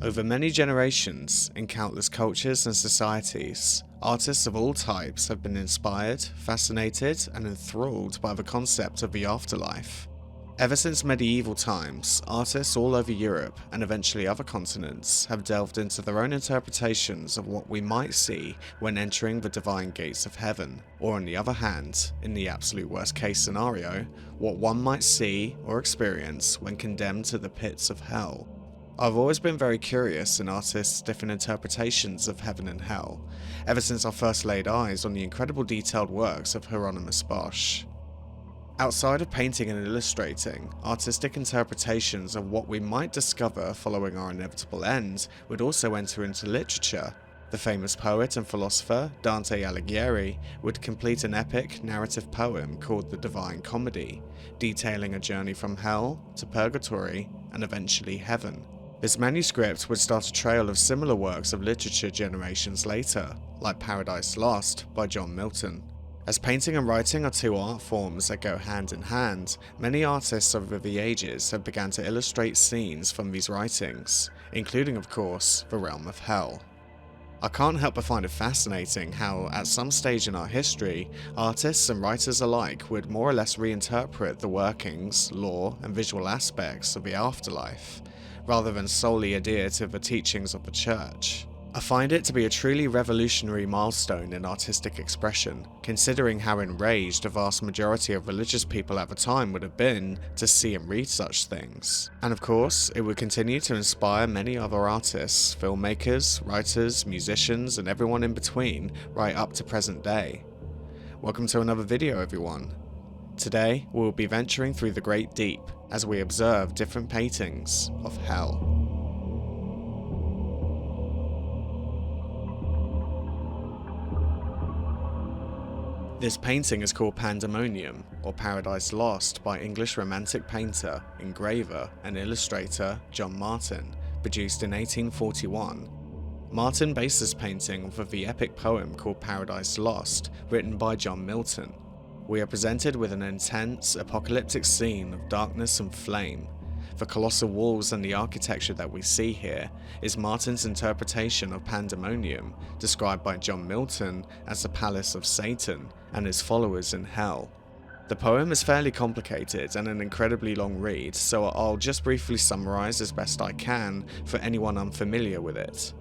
Over many generations, in countless cultures and societies, artists of all types have been inspired, fascinated, and enthralled by the concept of the afterlife. Ever since medieval times, artists all over Europe and eventually other continents have delved into their own interpretations of what we might see when entering the divine gates of heaven, or on the other hand, in the absolute worst case scenario, what one might see or experience when condemned to the pits of hell. I've always been very curious in artists' different interpretations of heaven and hell, ever since I first laid eyes on the incredible detailed works of Heironymous Bosch. Outside of painting and illustrating, artistic interpretations of what we might discover following our inevitable end would also enter into literature. The famous poet and philosopher Dante Alighieri would complete an epic narrative poem called the Divine Comedy, detailing a journey from hell to purgatory and eventually heaven. This manuscript would start a trail of similar works of literature generations later, like Paradise Lost by John Milton. As painting and writing are two art forms that go hand in hand, many artists over the ages have begun to illustrate scenes from these writings, including of course, the realm of hell. I can't help but find it fascinating how, at some stage in our history, artists and writers alike would more or less reinterpret the workings, lore, and visual aspects of the afterlife, rather than solely adhere to the teachings of the church. I find it to be a truly revolutionary milestone in artistic expression, considering how enraged a vast majority of religious people at the time would have been to see and read such things. And of course, it would continue to inspire many other artists, filmmakers, writers, musicians, and everyone in between, right up to present day. Welcome to another video, everyone. Today, we will be venturing through the great deep as we observe different paintings of hell. This painting is called Pandemonium, or Paradise Lost, by English Romantic painter, engraver, and illustrator John Milton, produced in 1841. Milton based this painting off of the epic poem called Paradise Lost, written by John Milton. We are presented with an intense, apocalyptic scene of darkness and flame. The colossal walls and the architecture that we see here is Milton's interpretation of Pandemonium, described by John Milton as the palace of Satan and his followers in hell. The poem is fairly complicated and an incredibly long read, so I'll just briefly summarize as best I can for anyone unfamiliar with it.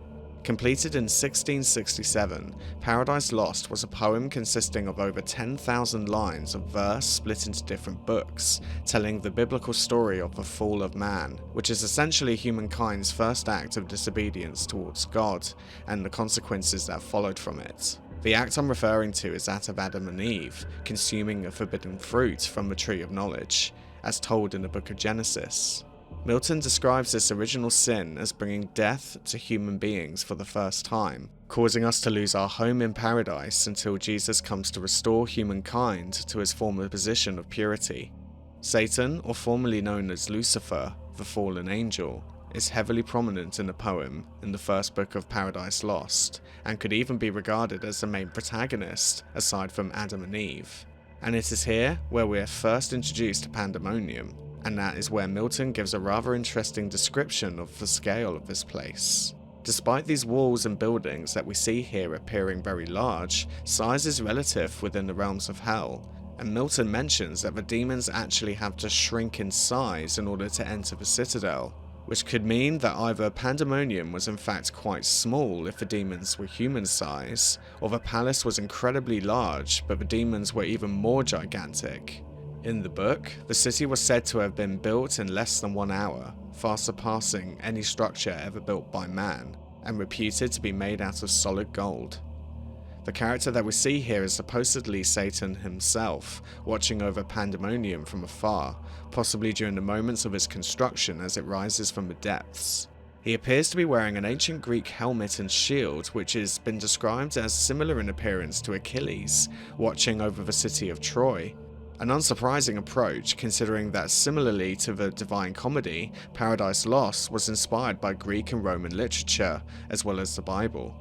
Completed in 1667, Paradise Lost was a poem consisting of over 10,000 lines of verse split into different books, telling the biblical story of the fall of man, which is essentially humankind's first act of disobedience towards God, and the consequences that followed from it. The act I'm referring to is that of Adam and Eve, consuming a forbidden fruit from the tree of knowledge, as told in the book of Genesis. Milton describes this original sin as bringing death to human beings for the first time, causing us to lose our home in paradise until Jesus comes to restore humankind to his former position of purity. Satan, or formerly known as Lucifer, the fallen angel, is heavily prominent in the poem in the first book of Paradise Lost, and could even be regarded as the main protagonist, aside from Adam and Eve. And it is here where we are first introduced to Pandemonium, and that is where Milton gives a rather interesting description of the scale of this place. Despite these walls and buildings that we see here appearing very large, size is relative within the realms of hell, and Milton mentions that the demons actually have to shrink in size in order to enter the citadel, which could mean that either Pandemonium was in fact quite small if the demons were human size, or the palace was incredibly large but the demons were even more gigantic. In the book, the city was said to have been built in less than 1 hour, far surpassing any structure ever built by man, and reputed to be made out of solid gold. The character that we see here is supposedly Satan himself, watching over Pandemonium from afar, possibly during the moments of its construction as it rises from the depths. He appears to be wearing an ancient Greek helmet and shield, which has been described as similar in appearance to Achilles, watching over the city of Troy. An unsurprising approach, considering that similarly to the Divine Comedy, Paradise Lost was inspired by Greek and Roman literature, as well as the Bible.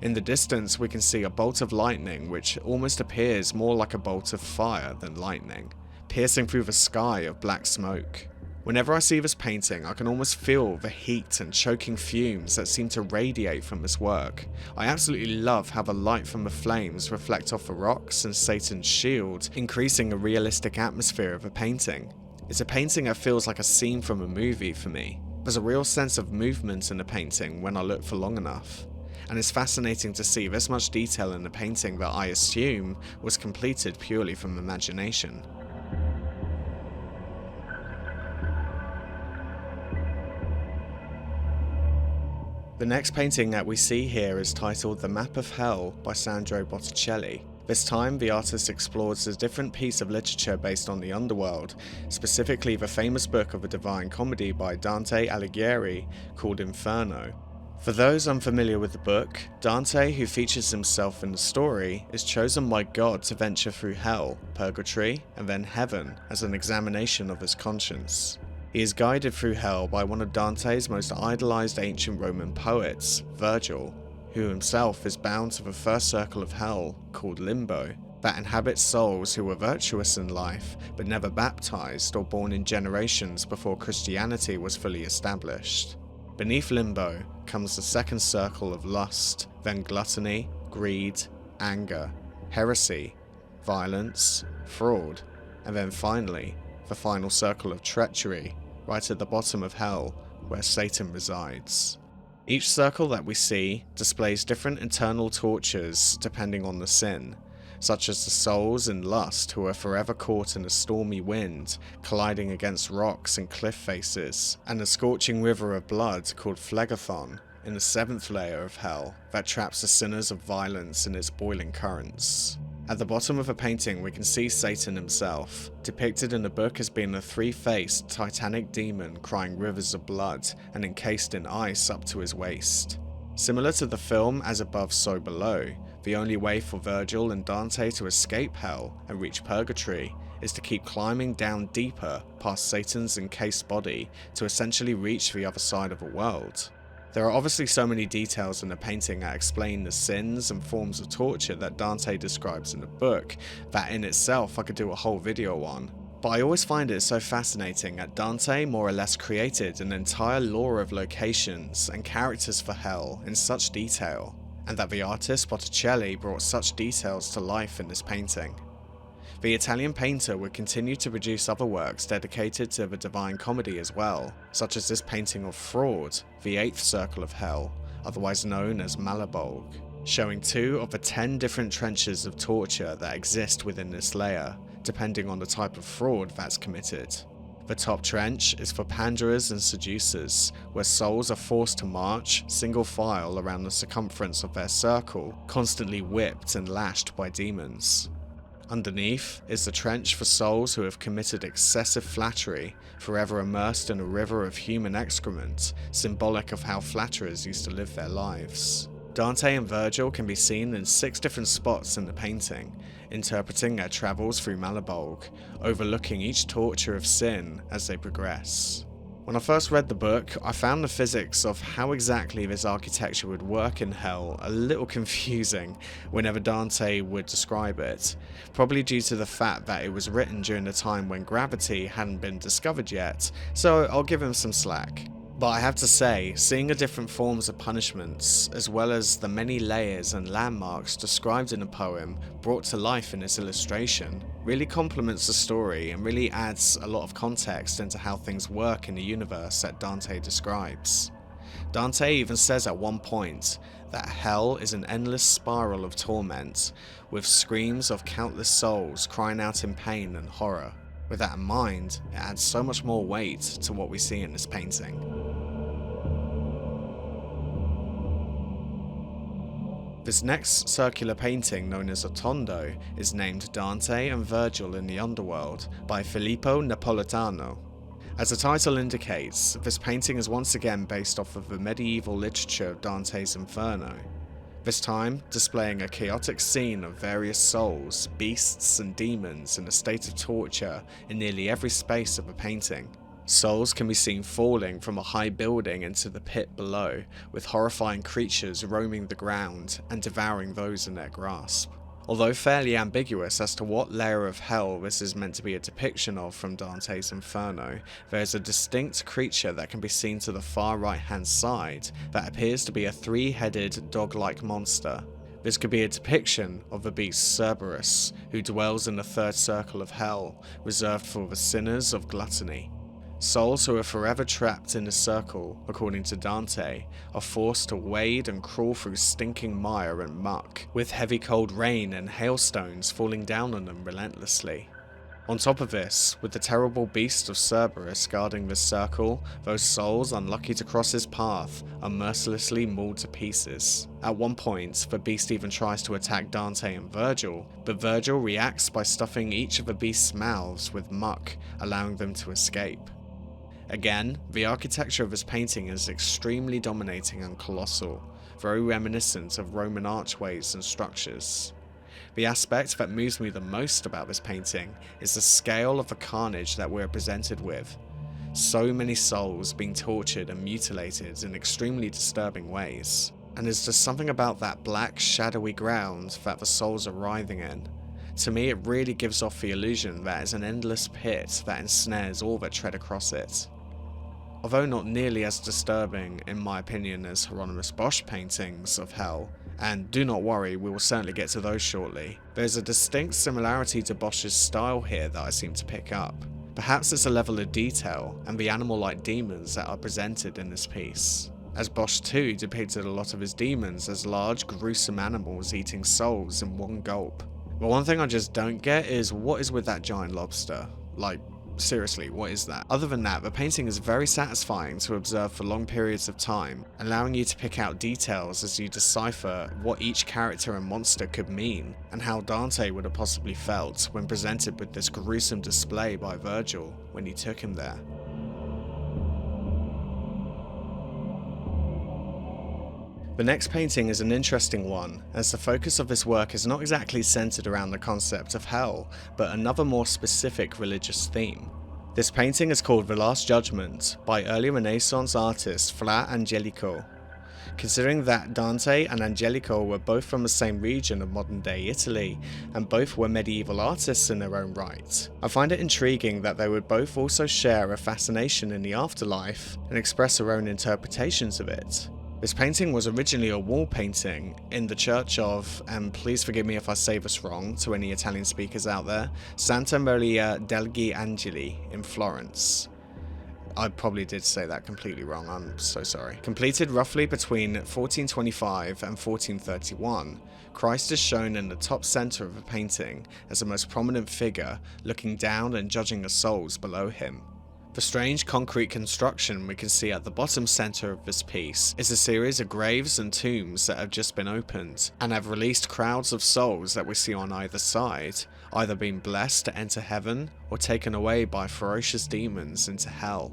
In the distance we can see a bolt of lightning which almost appears more like a bolt of fire than lightning, piercing through the sky of black smoke. Whenever I see this painting, I can almost feel the heat and choking fumes that seem to radiate from this work. I absolutely love how the light from the flames reflect off the rocks and Satan's shield, increasing a realistic atmosphere of the painting. It's a painting that feels like a scene from a movie for me. There's a real sense of movement in the painting when I look for long enough. And it's fascinating to see this much detail in a painting that I assume was completed purely from imagination. The next painting that we see here is titled The Map of Hell by Sandro Botticelli. This time, the artist explores a different piece of literature based on the underworld, specifically the famous book of the Divine Comedy by Dante Alighieri called Inferno. For those unfamiliar with the book, Dante, who features himself in the story, is chosen by God to venture through hell, purgatory, and then heaven as an examination of his conscience. He is guided through hell by one of Dante's most idolized ancient Roman poets, Virgil, who himself is bound to the first circle of hell, called Limbo, that inhabits souls who were virtuous in life, but never baptized or born in generations before Christianity was fully established. Beneath Limbo comes the second circle of lust, then gluttony, greed, anger, heresy, violence, fraud, and then finally, the final circle of treachery, right at the bottom of hell, where Satan resides. Each circle that we see displays different internal tortures depending on the sin, such as the souls in lust who are forever caught in a stormy wind, colliding against rocks and cliff faces, and the scorching river of blood called Phlegethon in the seventh layer of hell that traps the sinners of violence in its boiling currents. At the bottom of the painting we can see Satan himself, depicted in the book as being a three-faced titanic demon crying rivers of blood and encased in ice up to his waist. Similar to the film As Above So Below, the only way for Virgil and Dante to escape hell and reach purgatory is to keep climbing down deeper past Satan's encased body to essentially reach the other side of the world. There are obviously so many details in the painting that explain the sins and forms of torture that Dante describes in the book that in itself I could do a whole video on. But I always find it so fascinating that Dante more or less created an entire lore of locations and characters for hell in such detail, and that the artist Botticelli brought such details to life in this painting. The Italian painter would continue to produce other works dedicated to the Divine Comedy as well, such as this painting of Fraud, the eighth circle of hell, otherwise known as Malabolg, showing 2 of the 10 different trenches of torture that exist within this layer, depending on the type of fraud that's committed. The top trench is for panderers and seducers, where souls are forced to march single file around the circumference of their circle, constantly whipped and lashed by demons. Underneath is the trench for souls who have committed excessive flattery, forever immersed in a river of human excrement, symbolic of how flatterers used to live their lives. Dante and Virgil can be seen in 6 different spots in the painting, interpreting their travels through Malabolg, overlooking each torture of sin as they progress. When I first read the book, I found the physics of how exactly this architecture would work in hell a little confusing whenever Dante would describe it, probably due to the fact that it was written during a time when gravity hadn't been discovered yet, so I'll give him some slack. But I have to say, seeing the different forms of punishments, as well as the many layers and landmarks described in the poem brought to life in this illustration, really complements the story and really adds a lot of context into how things work in the universe that Dante describes. Dante even says at one point that hell is an endless spiral of torment, with screams of countless souls crying out in pain and horror. With that in mind, it adds so much more weight to what we see in this painting. This next circular painting, known as a tondo, is named Dante and Virgil in the Underworld by Filippo Napolitano. As the title indicates, this painting is once again based off of the medieval literature of Dante's Inferno, this time displaying a chaotic scene of various souls, beasts and demons in a state of torture in nearly every space of the painting. Souls can be seen falling from a high building into the pit below, with horrifying creatures roaming the ground and devouring those in their grasp. Although fairly ambiguous as to what layer of hell this is meant to be a depiction of from Dante's Inferno, there is a distinct creature that can be seen to the far right hand side that appears to be a three-headed dog-like monster. This could be a depiction of the beast Cerberus, who dwells in the third circle of hell, reserved for the sinners of gluttony. Souls who are forever trapped in the circle, according to Dante, are forced to wade and crawl through stinking mire and muck, with heavy cold rain and hailstones falling down on them relentlessly. On top of this, with the terrible beast of Cerberus guarding this circle, those souls unlucky to cross his path are mercilessly mauled to pieces. At one point, the beast even tries to attack Dante and Virgil, but Virgil reacts by stuffing each of the beast's mouths with muck, allowing them to escape. Again, the architecture of this painting is extremely dominating and colossal, very reminiscent of Roman archways and structures. The aspect that moves me the most about this painting is the scale of the carnage that we're presented with. So many souls being tortured and mutilated in extremely disturbing ways. And there's just something about that black, shadowy ground that the souls are writhing in. To me, it really gives off the illusion that it's an endless pit that ensnares all that tread across it. Although not nearly as disturbing, in my opinion, as Heironymous Bosch paintings of hell, and do not worry, we will certainly get to those shortly, there's a distinct similarity to Bosch's style here that I seem to pick up. Perhaps it's a level of detail and the animal-like demons that are presented in this piece, as Bosch too depicted a lot of his demons as large, gruesome animals eating souls in one gulp. But one thing I just don't get is what is with that giant lobster? Like, seriously, what is that? Other than that, the painting is very satisfying to observe for long periods of time, allowing you to pick out details as you decipher what each character and monster could mean, and how Dante would have possibly felt when presented with this gruesome display by Virgil when he took him there. The next painting is an interesting one, as the focus of this work is not exactly centered around the concept of hell, but another more specific religious theme. This painting is called The Last Judgment by early Renaissance artist Fra Angelico. Considering that Dante and Angelico were both from the same region of modern-day Italy, and both were medieval artists in their own right, I find it intriguing that they would both also share a fascination in the afterlife and express their own interpretations of it. This painting was originally a wall painting in the church of, and please forgive me if I say this wrong to any Italian speakers out there, Santa Maria degli Angeli in Florence. I probably did say that completely wrong, I'm so sorry. Completed roughly between 1425 and 1431, Christ is shown in the top center of the painting as the most prominent figure, looking down and judging the souls below him. The strange concrete construction we can see at the bottom center of this piece is a series of graves and tombs that have just been opened, and have released crowds of souls that we see on either side, either being blessed to enter heaven or taken away by ferocious demons into hell.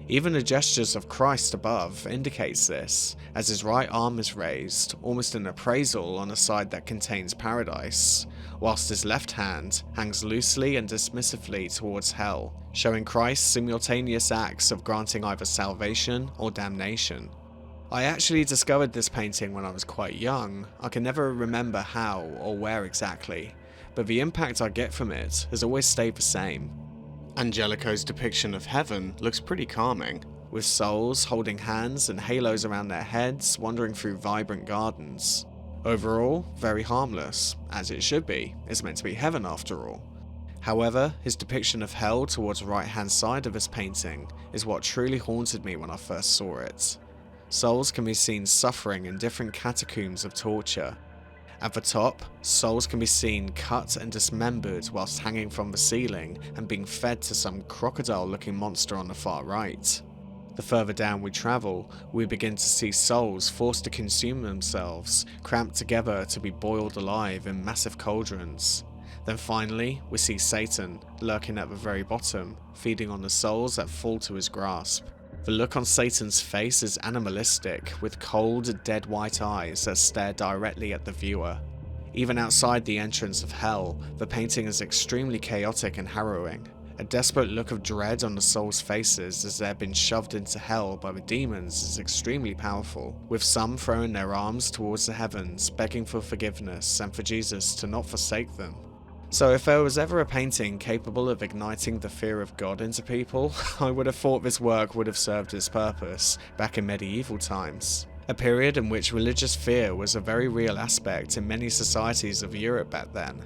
Even the gestures of Christ above indicates this, as his right arm is raised, almost an appraisal on a side that contains paradise, whilst his left hand hangs loosely and dismissively towards hell, showing Christ's simultaneous acts of granting either salvation or damnation. I actually discovered this painting when I was quite young. I can never remember how or where exactly, but the impact I get from it has always stayed the same. Angelico's depiction of heaven looks pretty calming, with souls holding hands and halos around their heads wandering through vibrant gardens. Overall, very harmless, as it should be. It's meant to be heaven after all. However, his depiction of hell towards the right hand side of this painting is what truly haunted me when I first saw it. Souls can be seen suffering in different catacombs of torture. At the top, souls can be seen cut and dismembered whilst hanging from the ceiling and being fed to some crocodile-looking monster on the far right. The further down we travel, we begin to see souls forced to consume themselves, cramped together to be boiled alive in massive cauldrons. Then finally, we see Satan, lurking at the very bottom, feeding on the souls that fall to his grasp. The look on Satan's face is animalistic, with cold, dead white eyes that stare directly at the viewer. Even outside the entrance of hell, the painting is extremely chaotic and harrowing. A desperate look of dread on the souls' faces as they have been shoved into hell by the demons is extremely powerful, with some throwing their arms towards the heavens, begging for forgiveness and for Jesus to not forsake them. So if there was ever a painting capable of igniting the fear of God into people, I would have thought this work would have served its purpose back in medieval times, a period in which religious fear was a very real aspect in many societies of Europe back then.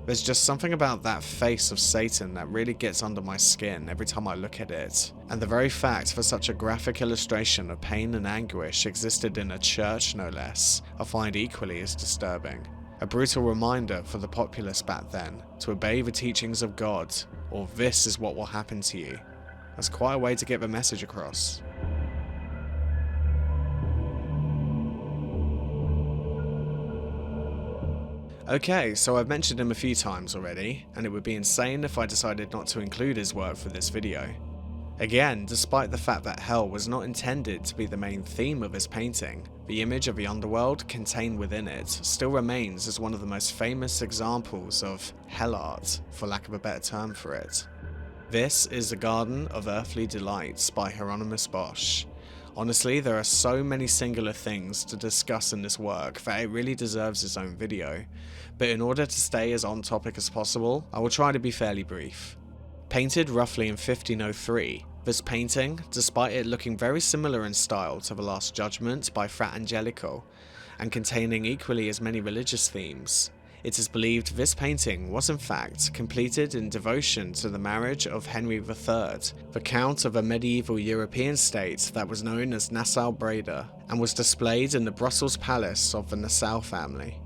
There's just something about that face of Satan that really gets under my skin every time I look at it, and the very fact that such a graphic illustration of pain and anguish existed in a church no less, I find equally as disturbing. A brutal reminder for the populace back then to obey the teachings of God, or this is what will happen to you. That's quite a way to get the message across. Okay, so I've mentioned him a few times already, and it would be insane if I decided not to include his work for this video. Again, despite the fact that hell was not intended to be the main theme of his painting, the image of the underworld contained within it still remains as one of the most famous examples of hell art, for lack of a better term for it. This is The Garden of Earthly Delights by Heironymous Bosch. Honestly, there are so many singular things to discuss in this work that it really deserves its own video, but in order to stay as on topic as possible, I will try to be fairly brief. Painted roughly in 1503, this painting, despite it looking very similar in style to The Last Judgment by Fra Angelico, and containing equally as many religious themes, it is believed this painting was in fact completed in devotion to the marriage of Henry III, the Count of a medieval European state that was known as Nassau-Breda, and was displayed in the Brussels palace of the Nassau family.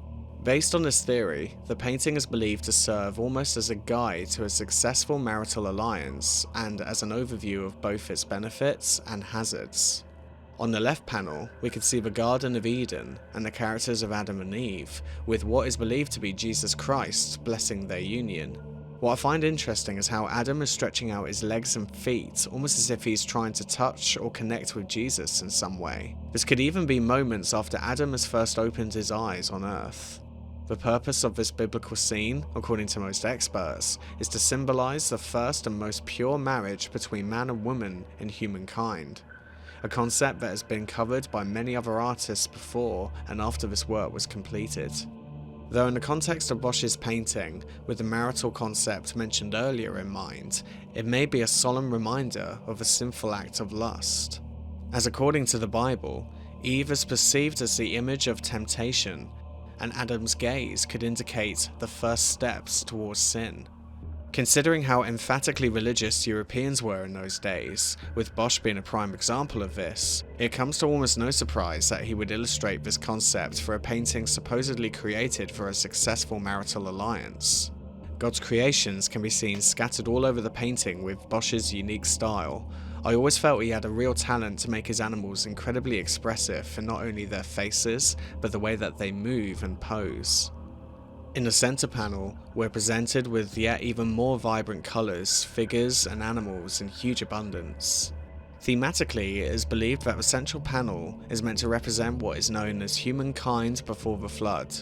Based on this theory, the painting is believed to serve almost as a guide to a successful marital alliance and as an overview of both its benefits and hazards. On the left panel, we can see the Garden of Eden and the characters of Adam and Eve, with what is believed to be Jesus Christ blessing their union. What I find interesting is how Adam is stretching out his legs and feet, almost as if he's trying to touch or connect with Jesus in some way. This could even be moments after Adam has first opened his eyes on earth. The purpose of this biblical scene, according to most experts, is to symbolize the first and most pure marriage between man and woman in humankind, a concept that has been covered by many other artists before and after this work was completed. Though in the context of Bosch's painting, with the marital concept mentioned earlier in mind, it may be a solemn reminder of a sinful act of lust. As according to the Bible, Eve is perceived as the image of temptation, and Adam's gaze could indicate the first steps towards sin. Considering how emphatically religious Europeans were in those days, with Bosch being a prime example of this, it comes to almost no surprise that he would illustrate this concept for a painting supposedly created for a successful marital alliance. God's creations can be seen scattered all over the painting with Bosch's unique style. I always felt he had a real talent to make his animals incredibly expressive in not only their faces, but the way that they move and pose. In the center panel, we're presented with yet even more vibrant colors, figures, and animals in huge abundance. Thematically, it is believed that the central panel is meant to represent what is known as humankind before the flood,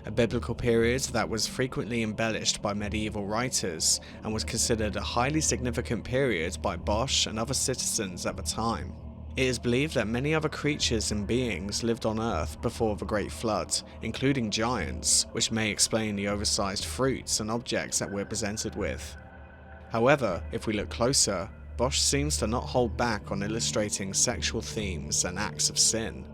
a biblical period that was frequently embellished by medieval writers and was considered a highly significant period by Bosch and other citizens at the time. It is believed that many other creatures and beings lived on Earth before the Great Flood, including giants, which may explain the oversized fruits and objects that we're presented with. However, if we look closer, Bosch seems to not hold back on illustrating sexual themes and acts of sin.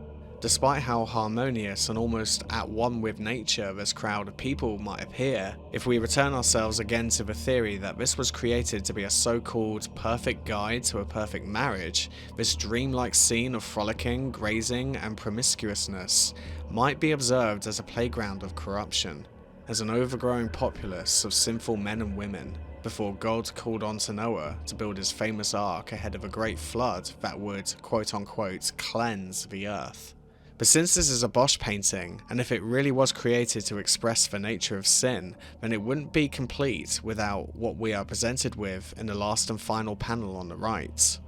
Despite how harmonious and almost at one with nature this crowd of people might appear, if we return ourselves again to the theory that this was created to be a so-called perfect guide to a perfect marriage, this dreamlike scene of frolicking, grazing, and promiscuousness might be observed as a playground of corruption, as an overgrowing populace of sinful men and women, before God called on to Noah to build his famous ark ahead of a great flood that would, quote-unquote, cleanse the earth. But since this is a Bosch painting, and if it really was created to express the nature of sin, then it wouldn't be complete without what we are presented with in the last and final panel on the right.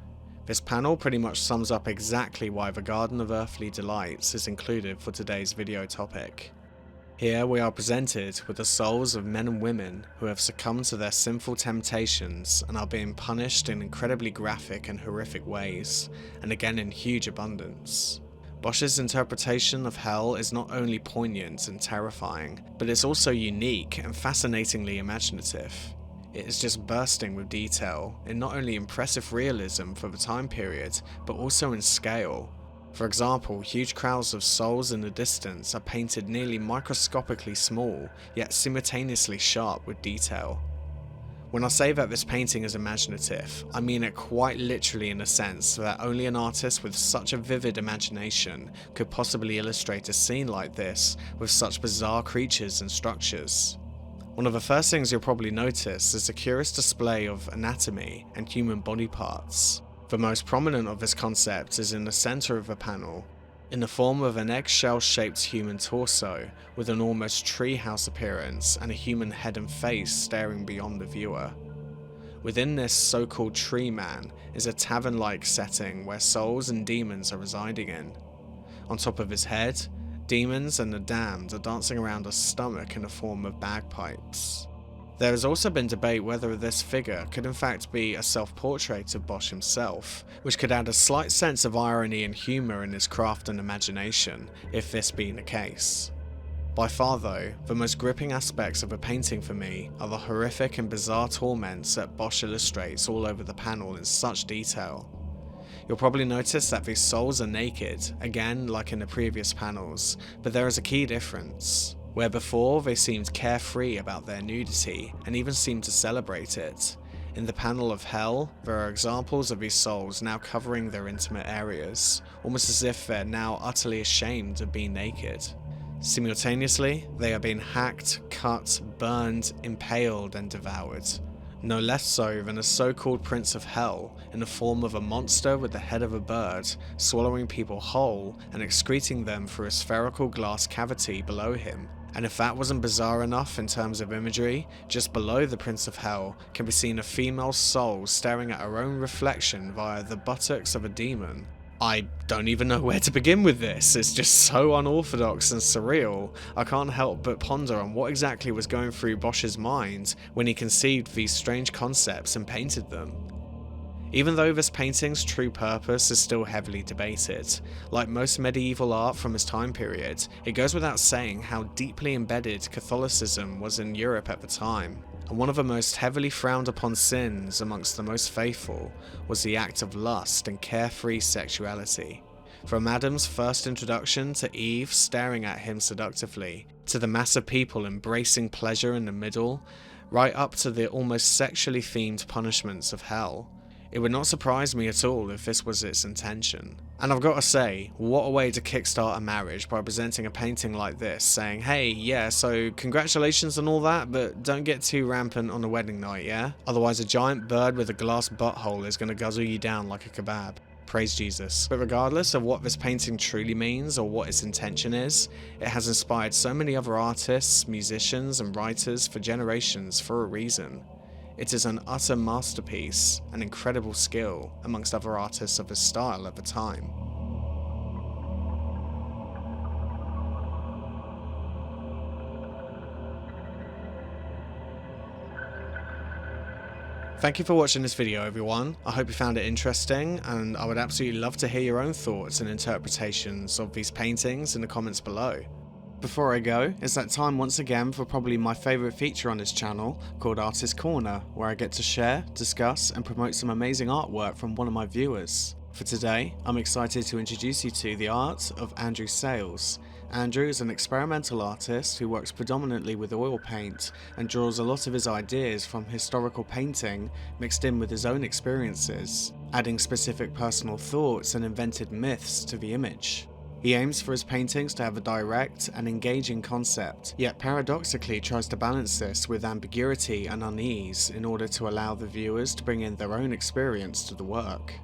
This panel pretty much sums up exactly why the Garden of Earthly Delights is included for today's video topic. Here we are presented with the souls of men and women who have succumbed to their sinful temptations and are being punished in incredibly graphic and horrific ways, and again in huge abundance. Bosch's interpretation of hell is not only poignant and terrifying, but it's also unique and fascinatingly imaginative. It is just bursting with detail, in not only impressive realism for the time period, but also in scale. For example, huge crowds of souls in the distance are painted nearly microscopically small, yet simultaneously sharp with detail. When I say that this painting is imaginative, I mean it quite literally in the sense that only an artist with such a vivid imagination could possibly illustrate a scene like this with such bizarre creatures and structures. One of the first things you'll probably notice is a curious display of anatomy and human body parts. The most prominent of this concept is in the center of the panel, in the form of an eggshell-shaped human torso with an almost treehouse appearance and a human head and face staring beyond the viewer. Within this so-called tree man is a tavern-like setting where souls and demons are residing in. On top of his head, demons and the damned are dancing around a stomach in the form of bagpipes. There has also been debate whether this figure could in fact be a self-portrait of Bosch himself, which could add a slight sense of irony and humour in his craft and imagination, if this being the case. By far though, the most gripping aspects of the painting for me are the horrific and bizarre torments that Bosch illustrates all over the panel in such detail. You'll probably notice that these souls are naked, again like in the previous panels, but there is a key difference. Where before they seemed carefree about their nudity and even seemed to celebrate it, in the panel of hell there are examples of these souls now covering their intimate areas, almost as if they're now utterly ashamed of being naked. Simultaneously, they are being hacked, cut, burned, impaled and devoured. No less so than a so-called Prince of Hell in the form of a monster with the head of a bird, swallowing people whole and excreting them through a spherical glass cavity below him. And if that wasn't bizarre enough in terms of imagery, just below the Prince of Hell can be seen a female soul staring at her own reflection via the buttocks of a demon. I don't even know where to begin with this, it's just so unorthodox and surreal. I can't help but ponder on what exactly was going through Bosch's mind when he conceived these strange concepts and painted them. Even though this painting's true purpose is still heavily debated, like most medieval art from his time period, it goes without saying how deeply embedded Catholicism was in Europe at the time, and one of the most heavily frowned upon sins amongst the most faithful was the act of lust and carefree sexuality. From Adam's first introduction to Eve staring at him seductively, to the mass of people embracing pleasure in the middle, right up to the almost sexually themed punishments of hell. It would not surprise me at all if this was its intention. And I've got to say, what a way to kickstart a marriage by presenting a painting like this, saying, hey, yeah, so congratulations and all that, but don't get too rampant on the wedding night, yeah? Otherwise a giant bird with a glass butthole is going to guzzle you down like a kebab. Praise Jesus. But regardless of what this painting truly means or what its intention is, it has inspired so many other artists, musicians and writers for generations for a reason. It is an utter masterpiece, an incredible skill amongst other artists of his style at the time. Thank you for watching this video, everyone. I hope you found it interesting, and I would absolutely love to hear your own thoughts and interpretations of these paintings in the comments below. Before I go, it's that time once again for probably my favourite feature on this channel, called Artist Corner, where I get to share, discuss and promote some amazing artwork from one of my viewers. For today, I'm excited to introduce you to the art of Andrew Sales. Andrew is an experimental artist who works predominantly with oil paint and draws a lot of his ideas from historical painting mixed in with his own experiences, adding specific personal thoughts and invented myths to the image. He aims for his paintings to have a direct and engaging concept, yet paradoxically tries to balance this with ambiguity and unease in order to allow the viewers to bring in their own experience to the work.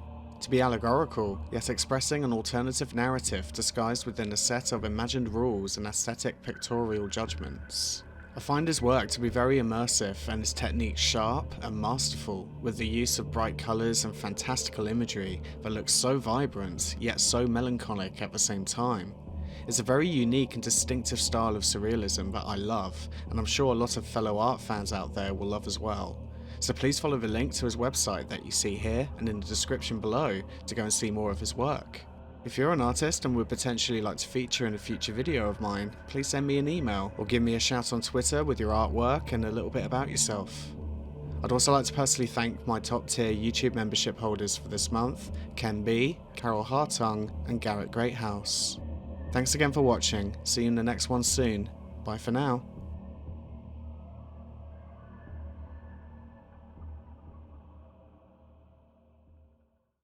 To be allegorical, yet expressing an alternative narrative disguised within a set of imagined rules and aesthetic pictorial judgments. I find his work to be very immersive and his technique sharp and masterful, with the use of bright colours and fantastical imagery that looks so vibrant, yet so melancholic at the same time. It's a very unique and distinctive style of surrealism that I love, and I'm sure a lot of fellow art fans out there will love as well. So please follow the link to his website that you see here and in the description below to go and see more of his work. If you're an artist and would potentially like to feature in a future video of mine, please send me an email or give me a shout on Twitter with your artwork and a little bit about yourself. I'd also like to personally thank my top tier YouTube membership holders for this month, Ken B, Carol Hartung and Garrett Greathouse. Thanks again for watching, see you in the next one soon, bye for now.